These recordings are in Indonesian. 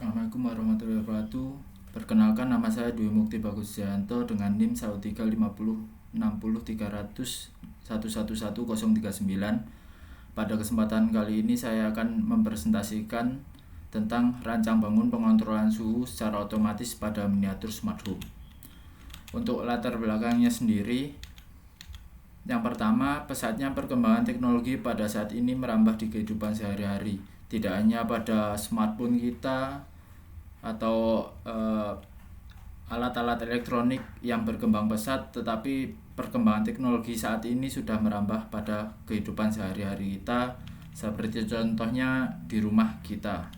Assalamualaikum warahmatullahi wabarakatuh. Perkenalkan, nama saya Dwi Mukti Bagus Jayanto dengan NIM 135060300111039. Pada kesempatan kali ini saya akan mempresentasikan tentang rancang bangun pengontrolan suhu secara otomatis pada miniatur smart home. Untuk latar belakangnya sendiri, yang pertama, pesatnya perkembangan teknologi pada saat ini merambah di kehidupan sehari-hari. Tidak hanya pada smartphone kita atau alat-alat elektronik yang berkembang pesat, tetapi perkembangan teknologi saat ini sudah merambah pada kehidupan sehari-hari kita, seperti contohnya di rumah kita.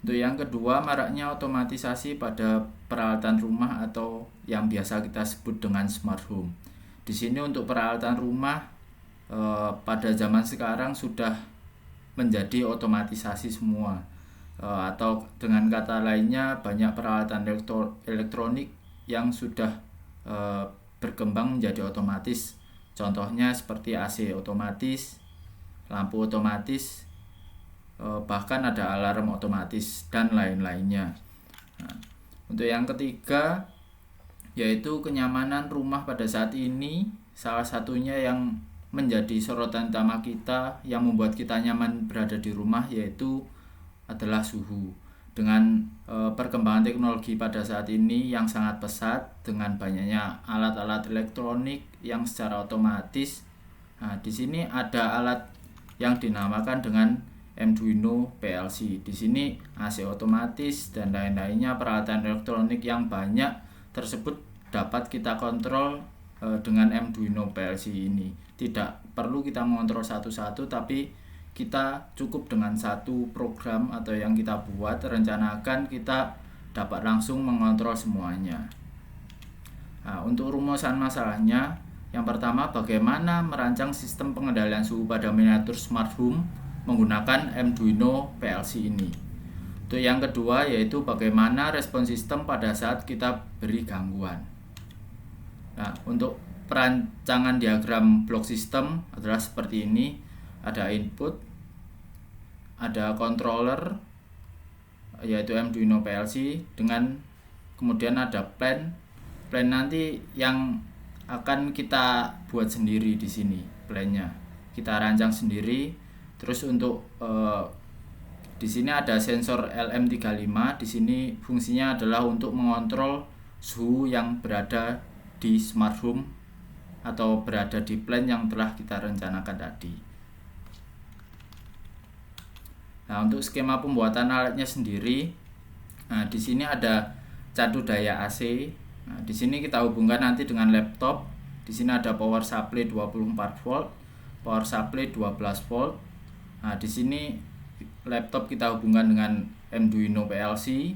Untuk yang kedua, maraknya otomatisasi pada peralatan rumah atau yang biasa kita sebut dengan smart home. Di sini untuk peralatan rumah pada zaman sekarang sudah menjadi otomatisasi semua, atau dengan kata lainnya banyak peralatan elektronik yang sudah berkembang menjadi otomatis. Contohnya seperti AC otomatis, lampu otomatis, bahkan ada alarm otomatis dan lain-lainnya. Nah, untuk yang ketiga, yaitu kenyamanan rumah pada saat ini. Salah satunya yang menjadi sorotan utama kita yang membuat kita nyaman berada di rumah yaitu adalah suhu. Dengan perkembangan teknologi pada saat ini yang sangat pesat, dengan banyaknya alat-alat elektronik yang secara otomatis. Nah, di sini ada alat yang dinamakan dengan Arduino PLC. Di sini AC otomatis dan lain-lainnya, peralatan elektronik yang banyak tersebut dapat kita kontrol dengan Arduino PLC ini. Tidak perlu kita mengontrol satu-satu, tapi kita cukup dengan satu program atau yang kita buat, rencanakan, kita dapat langsung mengontrol semuanya. Nah, untuk rumusan masalahnya, yang pertama, bagaimana merancang sistem pengendalian suhu pada miniatur smart home menggunakan Arduino PLC ini. Untuk yang kedua, yaitu bagaimana respon sistem pada saat kita beri gangguan. Nah, untuk perancangan diagram blok sistem adalah seperti ini. Ada input, ada controller yaitu Arduino PLC, dengan kemudian ada plan nanti yang akan kita buat sendiri. Di sini plannya kita rancang sendiri. Terus untuk di sini ada sensor LM35. Di sini fungsinya adalah untuk mengontrol suhu yang berada di smart home atau berada di plan yang telah kita rencanakan tadi. Nah, untuk skema pembuatan alatnya sendiri, nah di sini ada cadu daya AC. Nah, di sini kita hubungkan nanti dengan laptop. Di sini ada power supply 24 volt, power supply 12 volt. Nah, di sini laptop kita hubungkan dengan Arduino PLC.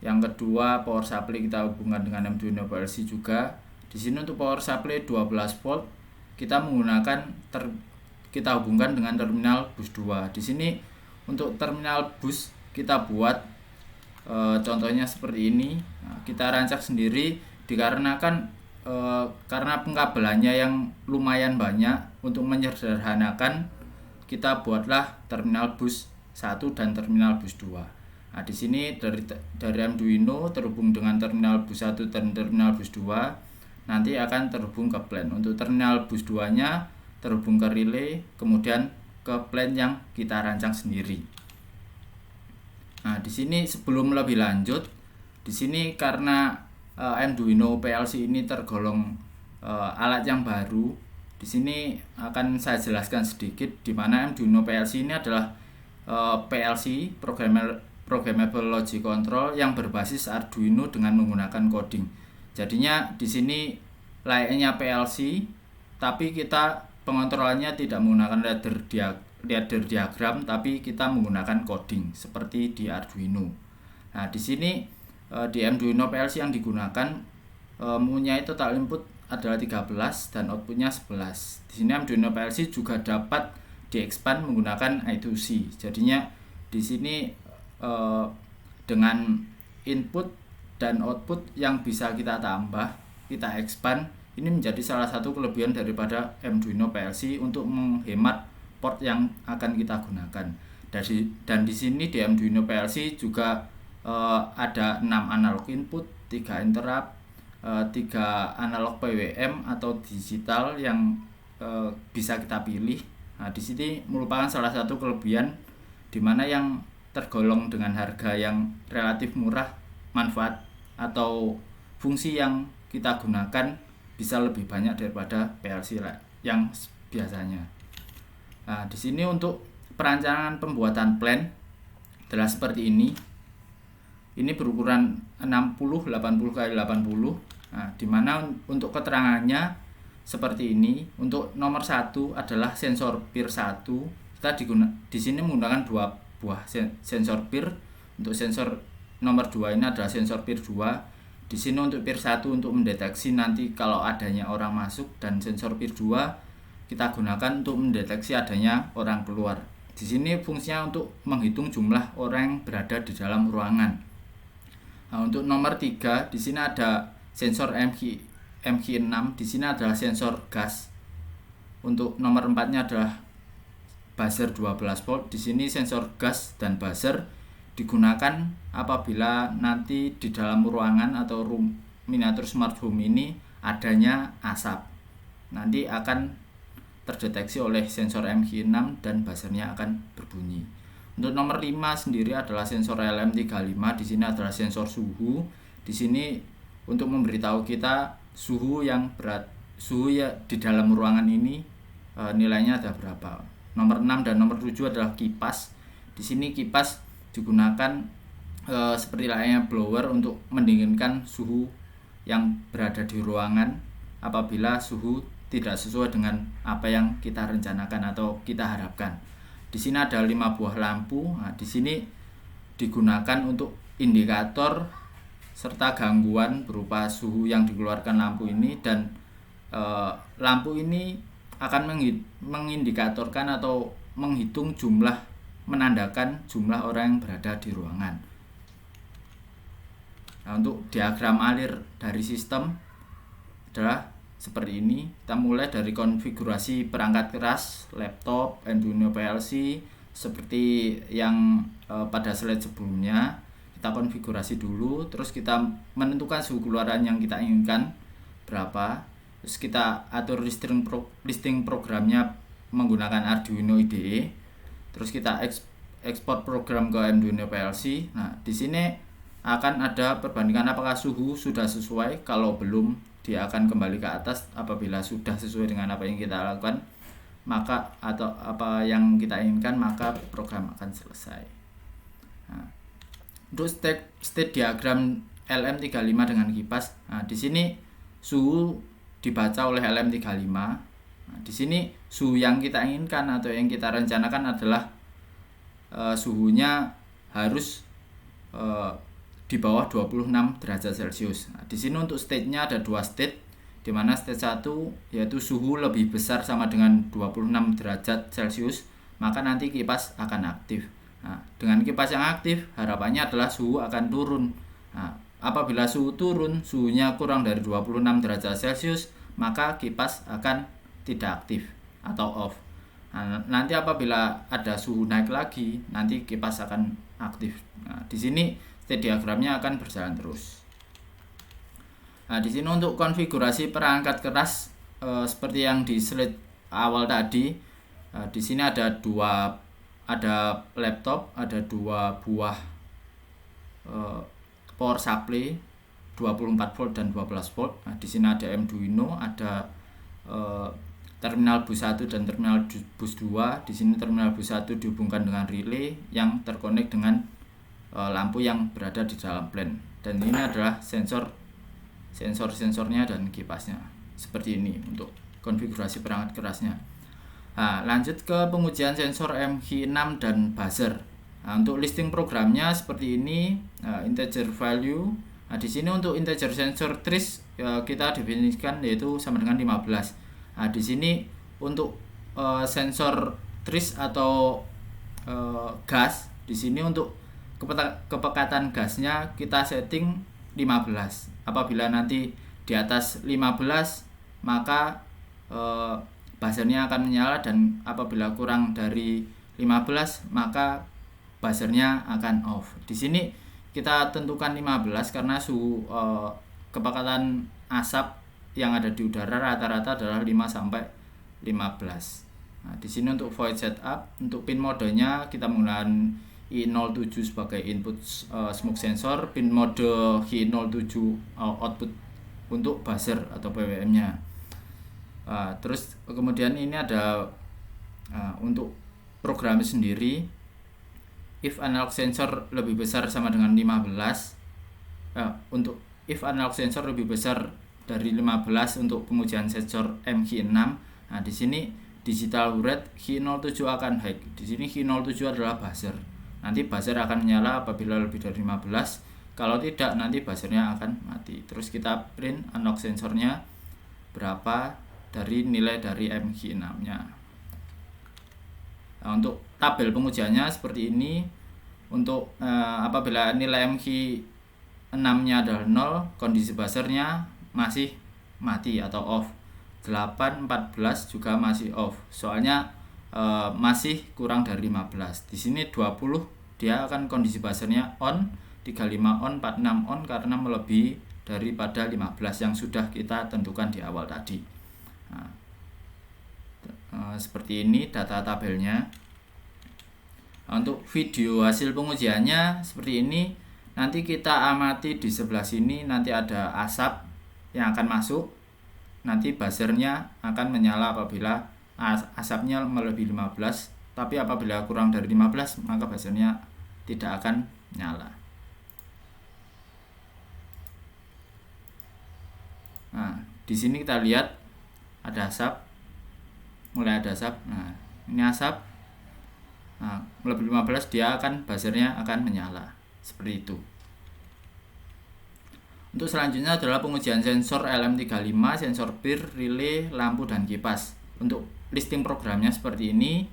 Yang kedua, power supply kita hubungkan dengan Arduino PLC juga. Di sini untuk power supply 12 volt kita menggunakan kita hubungkan dengan terminal bus 2. Di sini untuk terminal bus kita buat contohnya seperti ini. Nah, kita rancang sendiri dikarenakan karena pengkabelannya yang lumayan banyak. Untuk menyederhanakan, kita buatlah terminal bus 1 dan terminal bus 2. Nah, di sini dari Arduino terhubung dengan terminal bus 1 dan terminal bus 2 nanti akan terhubung ke plan. Untuk terminal bus 2-nya terhubung ke relay, kemudian ke plan yang kita rancang sendiri. Nah, di sini sebelum lebih lanjut, di sini karena Arduino PLC ini tergolong alat yang baru, di sini akan saya jelaskan sedikit di mana Arduino PLC ini adalah PLC Programmable Logic Control yang berbasis Arduino dengan menggunakan coding. Jadinya di sini layaknya PLC, tapi kita pengontrolannya tidak menggunakan ladder diagram, tapi kita menggunakan coding seperti di Arduino. Nah, di sini di Arduino PLC yang digunakan mempunyai total input adalah 13 dan outputnya 11. Di sini Arduino PLC juga dapat di-expand menggunakan I2C. Jadinya di sini dengan input dan output yang bisa kita tambah, kita expand, ini menjadi salah satu kelebihan daripada Arduino PLC untuk menghemat port yang akan kita gunakan. Dan di sini di Arduino PLC juga ada 6 analog input, 3 interrupt, 3 analog PWM atau digital yang bisa kita pilih. Nah, di sini merupakan salah satu kelebihan di mana yang tergolong dengan harga yang relatif murah, manfaat atau fungsi yang kita gunakan bisa lebih banyak daripada PLC yang biasanya. Nah, di sini untuk perancangan pembuatan plan adalah seperti ini. Ini berukuran 60 80 x 80. Nah, di mana untuk keterangannya seperti ini. Untuk nomor 1 adalah sensor PIR 1. Kita di sini menggunakan 2 buah sensor PIR. Untuk sensor nomor 2 ini adalah sensor PIR 2. Di sini untuk PIR 1 untuk mendeteksi nanti kalau adanya orang masuk, dan sensor PIR 2 kita gunakan untuk mendeteksi adanya orang keluar. Di sini fungsinya untuk menghitung jumlah orang yang berada di dalam ruangan. Nah, untuk nomor 3 di sini ada sensor MG6. Di sini adalah sensor gas. Untuk nomor 4-nya adalah buzzer 12 volt. Di sini sensor gas dan buzzer digunakan apabila nanti di dalam ruangan atau miniatur smart home ini adanya asap. Nanti akan terdeteksi oleh sensor MG6 dan buzzernya akan berbunyi. Untuk nomor 5 sendiri adalah sensor LM35. Di sini adalah sensor suhu. Di sini untuk memberitahu kita suhu ya di dalam ruangan ini nilainya ada berapa. Nomor 6 dan nomor 7 adalah kipas. Di sini kipas digunakan seperti layaknya blower untuk mendinginkan suhu yang berada di ruangan apabila suhu tidak sesuai dengan apa yang kita rencanakan atau kita harapkan. Di sini ada 5 buah lampu. Nah, di sini digunakan untuk indikator serta gangguan berupa suhu yang dikeluarkan lampu ini, dan lampu ini akan mengindikatorkan atau menghitung menandakan jumlah orang yang berada di ruangan. Nah, untuk diagram alir dari sistem adalah seperti ini. Kita mulai dari konfigurasi perangkat keras, laptop, Arduino PLC seperti yang pada slide sebelumnya. Kita konfigurasi dulu, terus kita menentukan suhu keluaran yang kita inginkan berapa. Terus kita atur listing programnya menggunakan Arduino IDE. Terus kita ekspor program ke Arduino PLC. Nah, di sini akan ada perbandingan apakah suhu sudah sesuai. Kalau belum, dia akan kembali ke atas. Apabila sudah sesuai dengan apa yang kita lakukan, maka atau apa yang kita inginkan, maka program akan selesai. Nah, untuk state diagram LM35 dengan kipas. Nah, di sini suhu dibaca oleh LM35. Nah, di sini suhu yang kita inginkan atau yang kita rencanakan adalah suhunya harus di bawah 26 derajat Celcius. Nah, di sini untuk state-nya ada 2 state, di mana state 1 yaitu suhu lebih besar sama dengan 26 derajat Celcius, maka nanti kipas akan aktif. Nah, dengan kipas yang aktif, harapannya adalah suhu akan turun. Nah, apabila suhu turun, suhunya kurang dari 26 derajat Celcius, maka kipas akan tidak aktif atau off. Nah, nanti apabila ada suhu naik lagi, nanti kipas akan aktif. Nah, di sini state diagramnya akan berjalan terus. Nah, di sini untuk konfigurasi perangkat keras seperti yang di slide awal tadi. Di sini ada laptop, ada 2 buah power supply 24 volt dan 12 volt. Nah, di sini ada Arduino, ada terminal bus 1 dan terminal bus 2. Di sini terminal bus 1 dihubungkan dengan relay yang terkonek dengan lampu yang berada di dalam plan. Dan ini adalah sensornya dan kipasnya. Seperti ini untuk konfigurasi perangkat kerasnya. Nah, lanjut ke pengujian sensor MG6 dan buzzer. Nah, untuk listing programnya seperti ini, integer value. Nah, di sini untuk integer sensor trace kita definisikan yaitu sama dengan 15. Nah, di sini untuk sensor trace atau gas, di sini untuk kepekatan gasnya kita setting 15. Apabila nanti di atas 15, maka buzzernya akan menyala, dan apabila kurang dari 15, maka buzzernya akan off. Di sini kita tentukan 15 karena suhu kepekatan asap yang ada di udara rata-rata adalah 5 sampai 15. Nah, di sini untuk void setup, untuk pin modenya kita menggunakan I07 sebagai input smoke sensor, pin mode Hi07 output untuk buzzer atau PWM-nya. Terus kemudian ini ada untuk programnya sendiri, if analog sensor lebih besar sama dengan 15, untuk if analog sensor lebih besar dari 15 untuk pengujian sensor MH6. Nah, di sini digital rate Hi07 akan high. Di sini Hi07 adalah buzzer. Nanti buzzer akan menyala apabila lebih dari 15. Kalau tidak, nanti buzzernya akan mati. Terus kita print analog sensornya berapa dari nilai dari MH6-nya. Nah, untuk tabel pengujiannya seperti ini. Untuk apabila nilai MH6-nya adalah 0, kondisi buzzernya masih mati atau off. 8, 14 juga masih off. Soalnya masih kurang dari 15. Di sini 20 dia akan kondisi buzzernya on, 35 on, 46 on karena melebihi daripada 15 yang sudah kita tentukan di awal tadi. Nah, seperti ini data tabelnya. Untuk video hasil pengujiannya seperti ini. Nanti kita amati di sebelah sini, nanti ada asap yang akan masuk. Nanti buzzernya akan menyala apabila asapnya melebihi 15. Tapi apabila kurang dari 15, maka buzzernya tidak akan nyala. Nah, di sini kita lihat ada asap, mulai ada asap. Nah, ini asap. Nah, melebihi 15 dia akan buzzernya akan menyala. Seperti itu. Untuk selanjutnya adalah pengujian sensor LM35, sensor PIR, relay, lampu dan kipas. Untuk listing programnya seperti ini.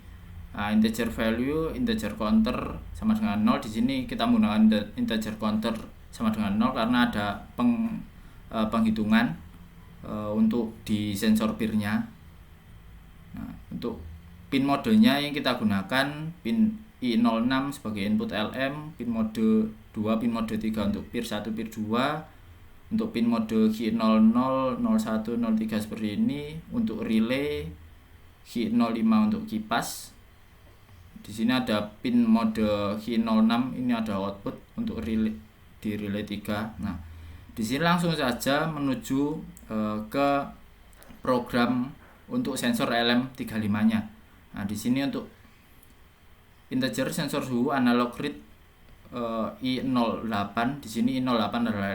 Integer value, integer counter sama dengan 0. Di sini kita menggunakan integer counter sama dengan 0 karena ada penghitungan untuk di sensor PIR-nya. Nah, untuk pin modenya yang kita gunakan pin I06 sebagai input LM, pin mode 2, pin mode 3 untuk PIR 1, PIR 2. Untuk pin mode Hi00, 01, 03 seperti ini. Untuk relay Hi05 untuk kipas. Di sini ada pin mode Hi06, ini ada output untuk relay di relay 3. Nah, di sini langsung saja menuju ke program untuk sensor LM35-nya. Nah, di sini untuk integer sensor suhu analog read I08. Di sini I08 adalah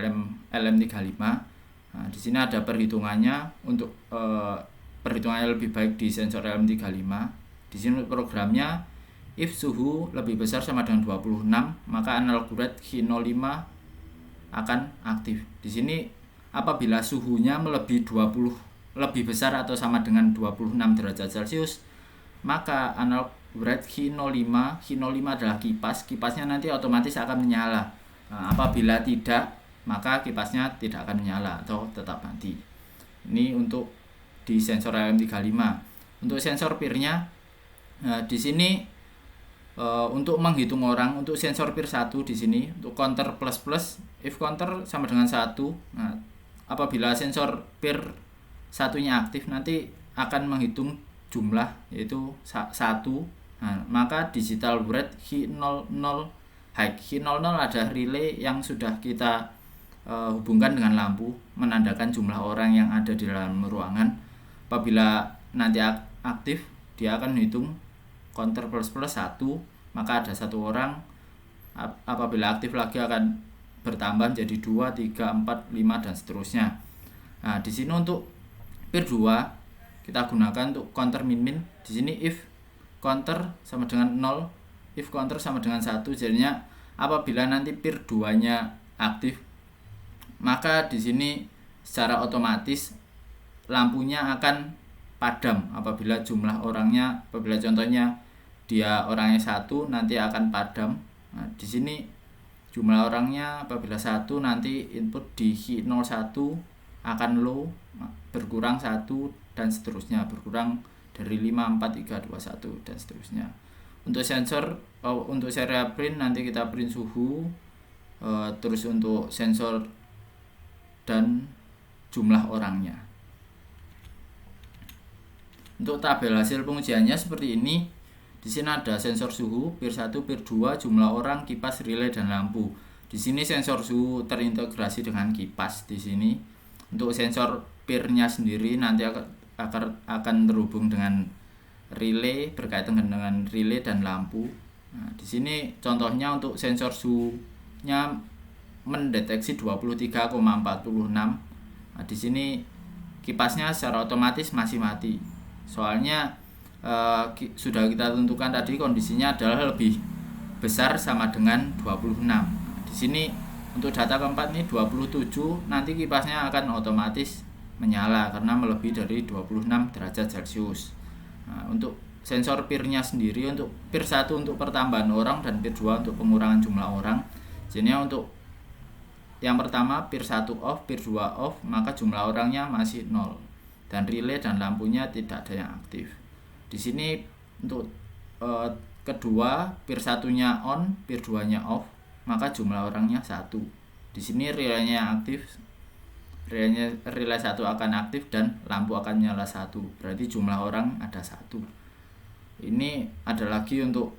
LM35. Nah, di sini ada perhitungannya untuk perhitungannya lebih baik di sensor LM35. Di sini programnya if suhu lebih besar sama dengan 26, maka analog rate Hi05 akan aktif. Di sini apabila suhunya melebihi 20 lebih besar atau sama dengan 26 derajat Celcius, maka analog rate Hi05 adalah kipasnya nanti otomatis akan menyala. Nah, apabila tidak, maka kipasnya tidak akan menyala atau tetap mati. Ini untuk di sensor LM35. Untuk sensor PIR-nya, di sini untuk menghitung orang, untuk sensor PIR 1 di sini untuk counter plus, if counter sama dengan 1. Nah, apabila sensor PIR satunya aktif, nanti akan menghitung jumlah yaitu 1. Nah, maka digital rate Hi00 high. Hi00 ada relay yang sudah kita hubungkan dengan lampu menandakan jumlah orang yang ada di dalam ruangan. Apabila nanti aktif, dia akan menghitung counter plus 1, maka ada 1 orang. Apabila aktif lagi akan bertambah jadi 2, 3, 4, 5 dan seterusnya. Nah, di sini untuk PIR 2 kita gunakan untuk counter min. Di sini if counter sama dengan 0, if counter sama dengan 1. Jadinya apabila nanti PIR 2-nya aktif, maka di sini secara otomatis lampunya akan padam apabila jumlah orangnya, apabila contohnya dia orangnya 1, nanti akan padam. Nah, di sini jumlah orangnya apabila 1, nanti input di Hi01 akan low, berkurang 1 dan seterusnya, berkurang dari 5, 4, 3, 2, 1 dan seterusnya. Untuk sensor untuk serial print nanti kita print suhu, terus untuk sensor dan jumlah orangnya. Untuk tabel hasil pengujiannya seperti ini. Di sini ada sensor suhu, PIR 1, PIR 2, jumlah orang, kipas, relay, dan lampu. Di sini sensor suhu terintegrasi dengan kipas di sini. Untuk sensor PIR-nya sendiri nanti akan terhubung dengan relay, berkaitan dengan relay dan lampu. Nah, di sini contohnya untuk sensor suhunya mendeteksi 23,46. Nah, di sini kipasnya secara otomatis masih mati. Soalnya sudah kita tentukan tadi kondisinya adalah lebih besar sama dengan 26. Di sini untuk data keempat ini 27, nanti kipasnya akan otomatis menyala karena melebihi dari 26 derajat Celcius. Nah, untuk sensor PIR-nya sendiri, untuk PIR 1 untuk pertambahan orang dan PIR 2 untuk pengurangan jumlah orang. Jadi untuk yang pertama PIR 1 off, PIR 2 off, maka jumlah orangnya masih 0 dan relay dan lampunya tidak ada yang aktif. Di sini untuk kedua PIR 1-nya on, PIR 2-nya off, maka jumlah orangnya 1. Di sini relaynya aktif. Relay 1 akan aktif dan lampu akan nyala 1. Berarti jumlah orang ada 1. Ini ada lagi untuk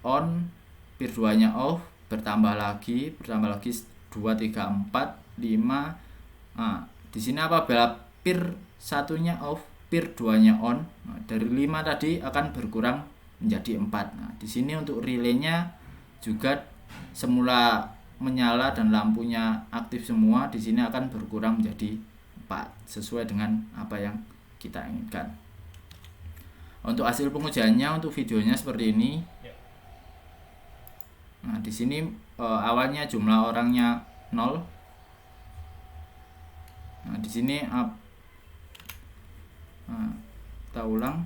on, PIR 2-nya off, bertambah lagi 2, 3, 4, 5. Nah, di sini apabila PIR 1-nya off, PIR 2-nya on, nah, dari 5 tadi akan berkurang menjadi 4. Nah, di sini untuk relaynya juga semula menyala dan lampunya aktif semua, di sini akan berkurang menjadi 4 sesuai dengan apa yang kita inginkan. Untuk hasil pengujiannya, untuk videonya seperti ini. Nah, di sini awalnya jumlah orangnya 0. Nah, di sini kita ulang.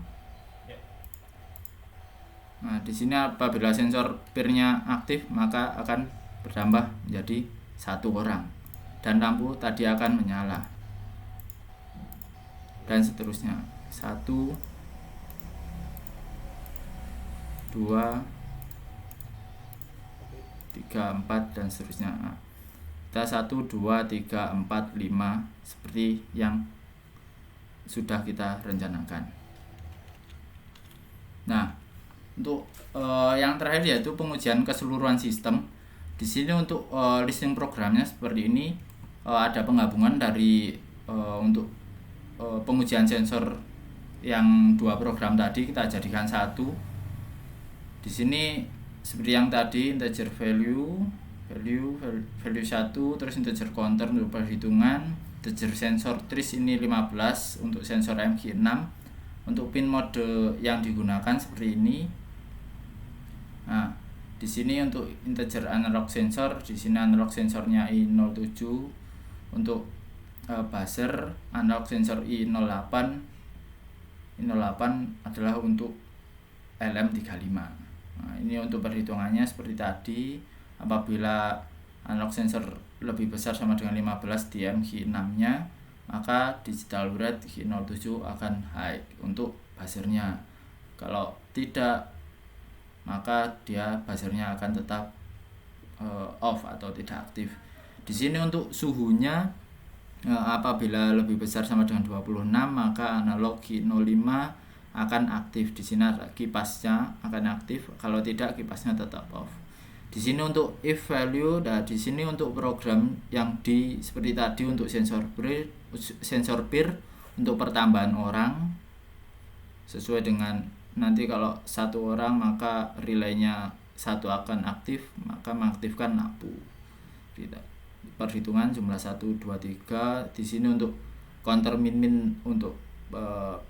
Nah, di sini apabila sensor PIR-nya aktif maka akan bertambah menjadi 1 orang dan lampu tadi akan menyala dan seterusnya. 1, 2, 3, 4 dan seterusnya. Nah, kita 1, 2, 3, 4, 5 seperti yang sudah kita rencanakan. Nah, untuk yang terakhir yaitu pengujian keseluruhan sistem. Di sini untuk listing programnya seperti ini. Ada penggabungan dari untuk pengujian sensor yang 2 program tadi kita jadikan 1. Di sini seperti yang tadi integer value 1, terus integer counter untuk perhitungan, integer sensor trace ini 15 untuk sensor MG6. Untuk pin mode yang digunakan seperti ini. Nah, di sini untuk integer analog sensor, di sini analog sensornya I07. Untuk buzzer analog sensor I08. I08 adalah untuk LM35. Nah, ini untuk perhitungannya seperti tadi. Apabila analog sensor lebih besar sama dengan 15 di MG6-nya, maka digital rate G07 akan high untuk buzzernya. Kalau tidak, maka dia buzzernya akan tetap off atau tidak aktif. Di sini untuk suhunya apabila lebih besar sama dengan 26, maka analog G05 akan aktif. Di sini kipasnya akan aktif, kalau tidak kipasnya tetap off. Di sini untuk if value, dan di sini untuk program yang seperti tadi untuk sensor PIR untuk pertambahan orang sesuai dengan nanti kalau 1 orang maka relaynya 1 akan aktif, maka mengaktifkan lampu. Perhitungan jumlah 1, 2, 3. Di sini untuk counter min untuk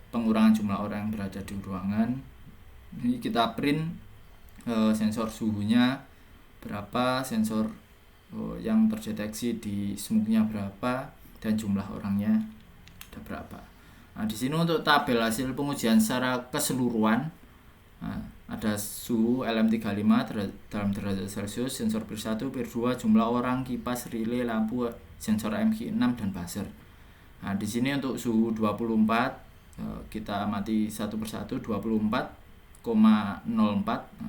pengurangan jumlah orang yang berada di ruangan. Ini kita print sensor suhunya berapa, sensor yang terdeteksi di smoke-nya berapa, dan jumlah orangnya ada berapa. Nah, di sini untuk tabel hasil pengujian secara keseluruhan, ada suhu LM35 dalam derajat Celcius, sensor PIR 1, PIR 2, jumlah orang, kipas, relay, lampu, sensor MG6 dan buzzer. Nah, di sini untuk suhu 24, kita amati satu persatu. 24 Nah,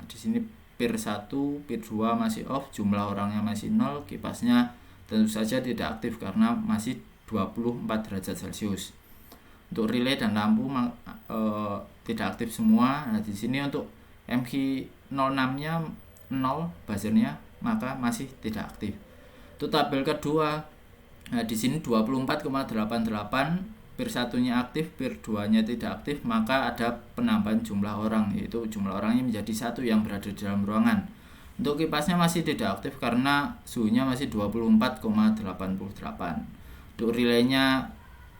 di sini PIR 1, PIR 2 masih off, jumlah orangnya masih 0, kipasnya tentu saja tidak aktif karena masih 24 derajat Celcius. Untuk relay dan lampu tidak aktif semua. Nah, di sini untuk MG06-nya 0 buzzernya, maka masih tidak aktif. Untuk tabel kedua, nah di sini 24,88, PIR 1-nya aktif, PIR 2-nya tidak aktif, maka ada penambahan jumlah orang, yaitu jumlah orangnya menjadi 1 yang berada di dalam ruangan. Untuk kipasnya masih tidak aktif karena suhunya masih 24,88. Untuk relaynya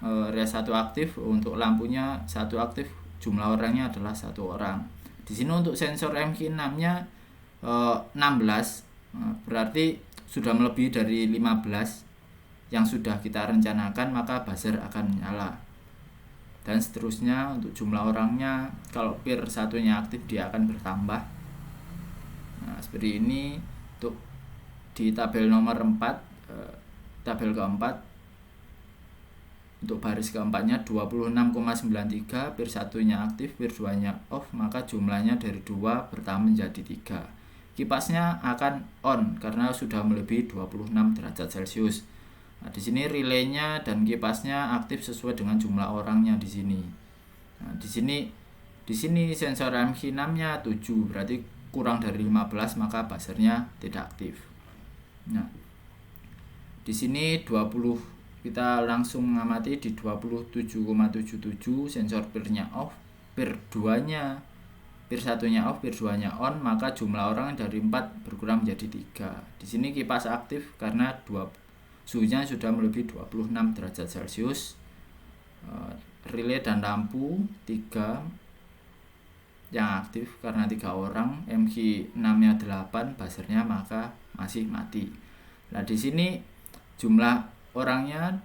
relay 1 aktif, untuk lampunya 1 aktif, jumlah orangnya adalah 1 orang. Di sini untuk sensor MG6-nya 16, berarti sudah melebihi dari 15 yang sudah kita rencanakan, maka buzzer akan menyala. Dan seterusnya untuk jumlah orangnya, kalau PIR 1-nya aktif dia akan bertambah. Nah, seperti ini untuk di tabel nomor 4, tabel keempat. Untuk baris keempatnya 26,93, PIR 1-nya aktif, PIR 2-nya off, maka jumlahnya dari 2 bertambah menjadi 3. Kipasnya akan on karena sudah melebihi 26 derajat Celcius. Nah, di sini relaynya dan kipasnya aktif sesuai dengan jumlah orangnya di sini. Nah, di sini sensor MG6-nya 7, berarti kurang dari 15, maka buzzernya tidak aktif. Nah, di sini 20, kita langsung mengamati di 27,77 sensor PIR-nya off, PIR 2-nya, PIR 1-nya off, PIR 2-nya on, maka jumlah orang dari 4 berkurang menjadi 3. Di sini kipas aktif karena suhunya sudah melebihi 26 derajat Celcius. Relay dan lampu 3 yang aktif karena 3 orang, MG6-nya 8, buzzernya maka masih mati. Nah, di sini jumlah orangnya,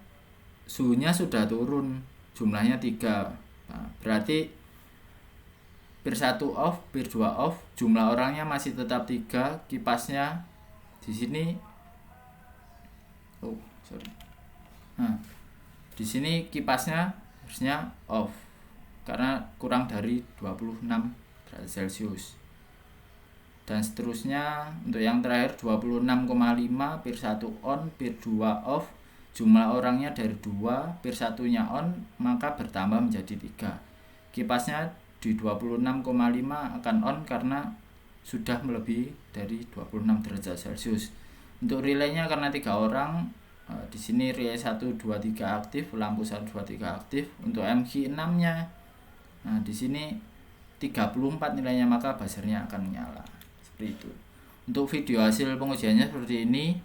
suhunya sudah turun, jumlahnya 3. Nah, berarti PIR 1 off, PIR 2 off, jumlah orangnya masih tetap 3, kipasnya di sini Nah, di sini kipasnya harusnya off karena kurang dari 26 derajat Celcius. Dan seterusnya untuk yang terakhir 26,5, PIR 1 on, PIR 2 off, jumlah orangnya dari 2, PIR 1-nya on, maka bertambah menjadi 3. Kipasnya di 26,5 akan on karena sudah melebihi dari 26 derajat Celcius. Untuk relaynya karena 3 orang, di sini relay 1, 2, 3 aktif, lampu 1, 2, 3 aktif. Untuk MG6-nya, nah di sini 34 nilainya, maka buzzernya akan menyala. Seperti itu. Untuk video hasil pengujiannya seperti ini.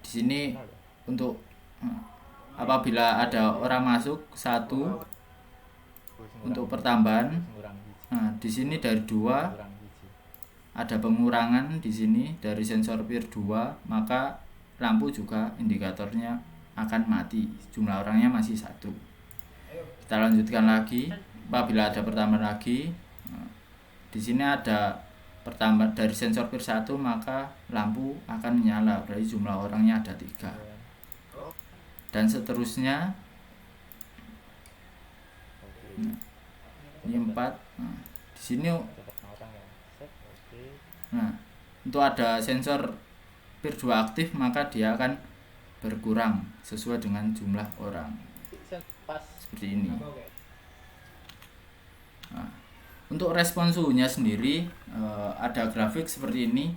Di sini untuk apabila ada orang masuk 1 untuk pertambahan, nah di sini dari 2 ada pengurangan di sini dari sensor PIR 2, maka lampu juga indikatornya akan mati, jumlah orangnya masih 1. Kita lanjutkan lagi. Apabila ada pertambahan lagi, nah, di sini ada pertambahan dari sensor PIR 1, maka lampu akan menyala, berarti jumlah orangnya ada 3. Dan seterusnya, nah, ini 4. Nah, di sini untuk ada sensor PIR 2 aktif, maka dia akan berkurang sesuai dengan jumlah orang. Seperti ini. Nah, untuk respon suhunya sendiri ada grafik seperti ini.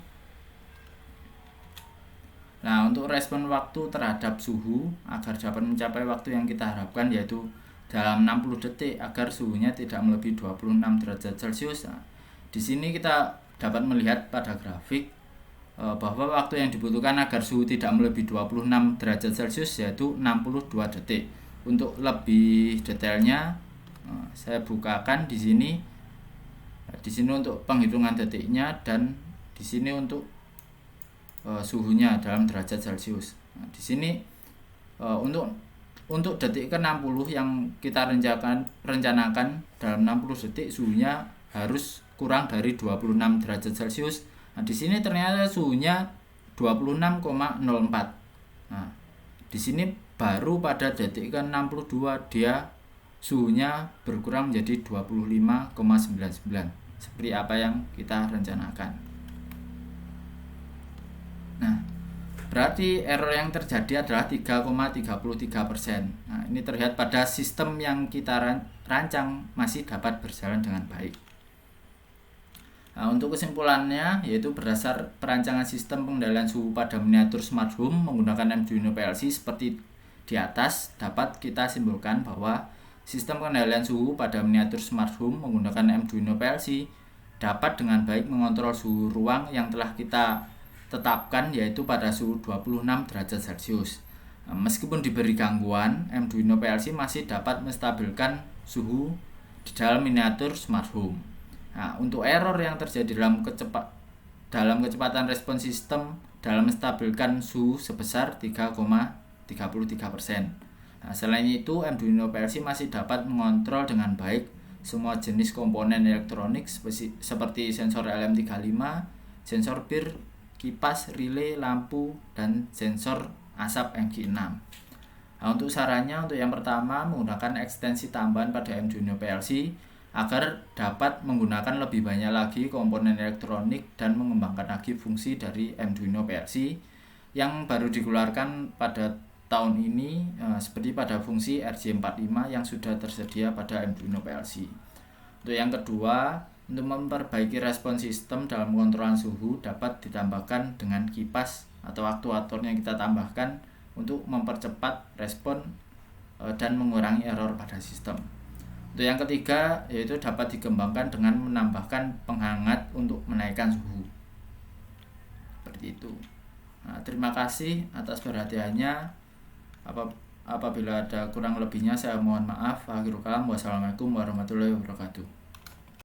Nah, untuk respon waktu terhadap suhu agar dapat mencapai waktu yang kita harapkan, yaitu dalam 60 detik agar suhunya tidak melebihi 26 derajat Celcius. Nah, di sini kita dapat melihat pada grafik bahwa waktu yang dibutuhkan agar suhu tidak melebihi 26 derajat Celcius yaitu 62 detik. Untuk lebih detailnya saya bukakan di sini. Di sini untuk penghitungan detiknya dan di sini untuk suhunya dalam derajat Celcius. Nah, di sini untuk detik ke-60 yang kita rencanakan dalam 60 detik suhunya harus kurang dari 26 derajat Celcius. Nah, di sini ternyata suhunya 26,04. Nah, di sini baru pada detik ke-62 dia suhunya berkurang menjadi 25,99 seperti apa yang kita rencanakan. Nah, berarti error yang terjadi adalah 3,33%. Nah, ini terlihat pada sistem yang kita rancang masih dapat berjalan dengan baik. Nah, untuk kesimpulannya, yaitu berdasar perancangan sistem pengendalian suhu pada miniatur smart home menggunakan Arduino PLC seperti di atas, dapat kita simpulkan bahwa sistem pengendalian suhu pada miniatur smart home menggunakan Arduino PLC dapat dengan baik mengontrol suhu ruang yang telah kita tetapkan, yaitu pada suhu 26 derajat Celcius. Nah, meskipun diberi gangguan, Arduino PLC masih dapat menstabilkan suhu di dalam miniatur smart home. Nah, untuk error yang terjadi dalam kecepatan respon sistem dalam menstabilkan suhu sebesar 3,33%. Nah, selain itu, Arduino PLC masih dapat mengontrol dengan baik semua jenis komponen elektronik seperti sensor LM35, sensor bir, kipas, relay, lampu, dan sensor asap MG6. Nah, untuk sarannya, untuk yang pertama, menggunakan ekstensi tambahan pada Arduino PLC agar dapat menggunakan lebih banyak lagi komponen elektronik dan mengembangkan lagi fungsi dari Arduino PLC yang baru dikeluarkan pada tahun ini, seperti pada fungsi RJ45 yang sudah tersedia pada Arduino PLC. Untuk yang kedua, untuk memperbaiki respon sistem dalam pengontrolan suhu dapat ditambahkan dengan kipas atau aktuator yang kita tambahkan untuk mempercepat respon dan mengurangi error pada sistem. Untuk yang ketiga, yaitu dapat dikembangkan dengan menambahkan penghangat untuk menaikkan suhu. Seperti itu. Nah, terima kasih atas perhatiannya. Apabila ada kurang lebihnya saya mohon maaf. Akhirul kalam, wassalamualaikum warahmatullahi wabarakatuh.